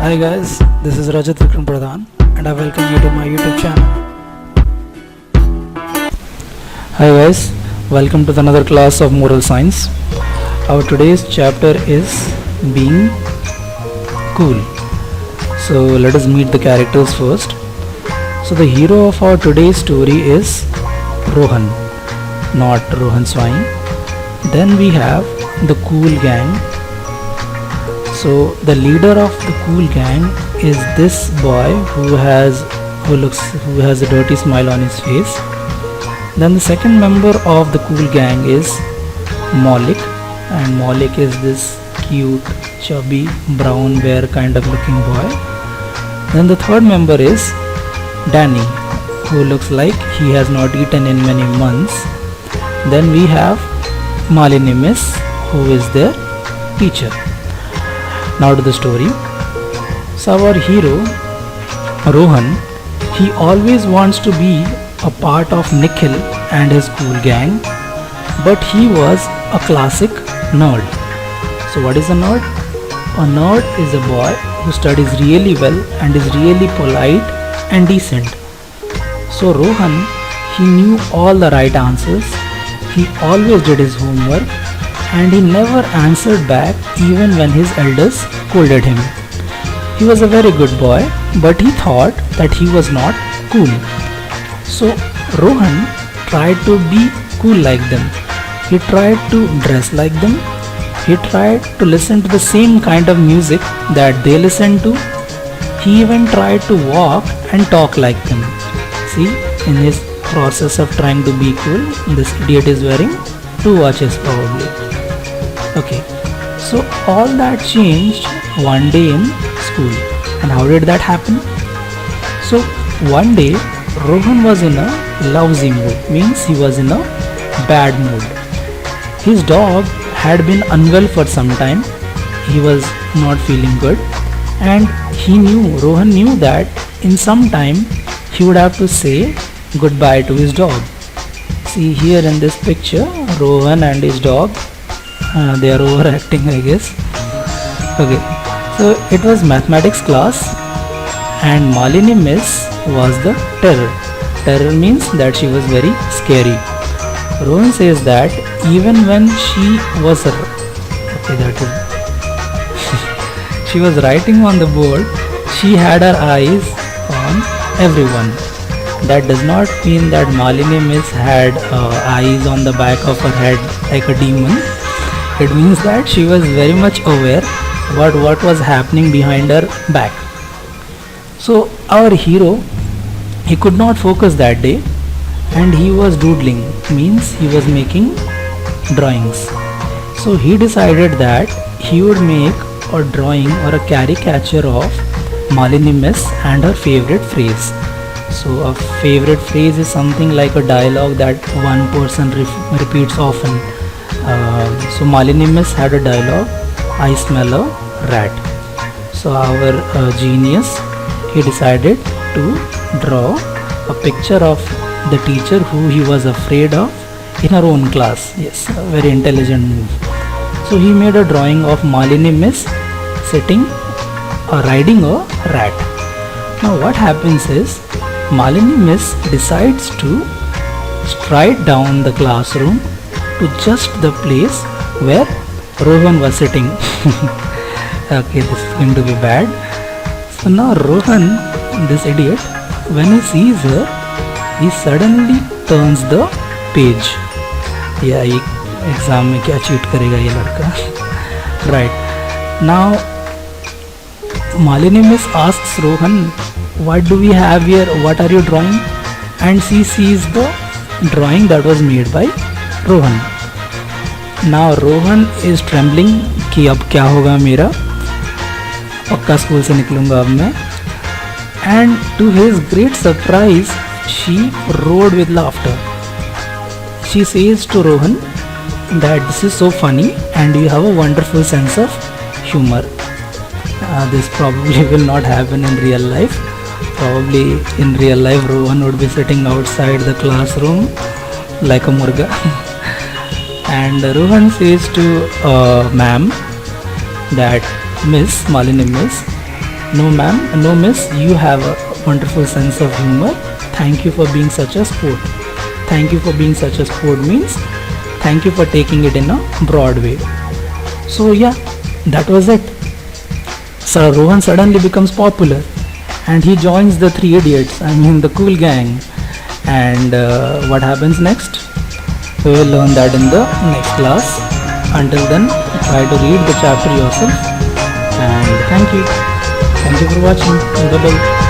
Hi guys, this is Rajat Vikram Pradhan and I welcome you to my YouTube channel. Hi guys, welcome to another class of moral science. Our today's chapter is being cool. So let us meet the characters first. So the hero of our today's story is Rohan, not Rohan Swine. Then we have the cool gang. So the leader of the cool gang is this boy who has a dirty smile on his face. Then the second member of the cool gang is Maulik, and Maulik is this cute, chubby, brown bear kind of looking boy. Then the third member is Danny, who looks like he has not eaten in many months. Then we have Malini Miss, who is their teacher. Now to the story. So our hero Rohan, he always wants to be a part of Nikhil and his cool gang, but he was a classic nerd. So what is a nerd? A nerd is a boy who studies really well and is really polite and decent. So Rohan, he knew all the right answers, he always did his homework, and he never answered back even when his elders scolded him. He was a very good boy, but he thought that he was not cool. So Rohan tried to be cool like them. He tried to dress like them. He tried to listen to the same kind of music that they listened to. He even tried to walk and talk like them. See, in his process of trying to be cool, this idiot is wearing 2 watches probably. Okay, so all that changed one day in school. And how did that happen? So one day Rohan was in a lousy mood, means he was in a bad mood. His dog had been unwell for some time. He was not feeling good, and Rohan knew that in some time he would have to say goodbye to his dog. See here in this picture, Rohan and his dog, they are overacting, I guess. Okay, so it was mathematics class, and Malini Miss was the terror. Terror means that she was very scary. Rohan says that even when she was she was writing on the board, she had her eyes on everyone. That does not mean that Malini Miss had eyes on the back of her head like a demon. It means that she was very much aware about what was happening behind her back. So our hero, he could not focus that day, and he was doodling, means he was making drawings. So he decided that he would make a drawing or a caricature of Malini Miss and her favorite phrase. So a favorite phrase is something like a dialogue that one person repeats often. So Malini Miss had a dialogue, I smell a rat. So our genius, he decided to draw a picture of the teacher who he was afraid of in her own class. Yes, a very intelligent move. So he made a drawing of Malini Miss sitting riding a rat. Now what happens is, Malini Miss decides to stride down the classroom to just the place where Rohan was sitting. Okay, this is going to be bad. So now Rohan, this idiot, when he sees her, he suddenly turns the page. Yeah, exam में क्या cheat करेगा ये लड़का? Right. Now Malini Miss asks Rohan, what do we have here? What are you drawing? And she sees the drawing that was made by Rohan. Now Rohan is trembling कि अब क्या होगा मेरा, पक्का स्कूल से निकलूंगा अब मैं. And to his great surprise, she roared with laughter. She says to Rohan that this is so funny and you have a wonderful sense of humor. This probably will not happen in real life. Probably in real life Rohan would be sitting outside the classroom like a murga. And Rohan says to ma'am that Miss Malini Miss, No ma'am, no miss, you have a wonderful sense of humor. Thank you for being such a sport. Thank you for being such a sport means thank you for taking it in a broad way. So yeah, that was it. So Rohan suddenly becomes popular and he joins the three idiots, I mean the cool gang. And what happens next? We will learn that in the next class. Until then, try to read the chapter yourself. And thank you. Thank you for watching. Bye bye.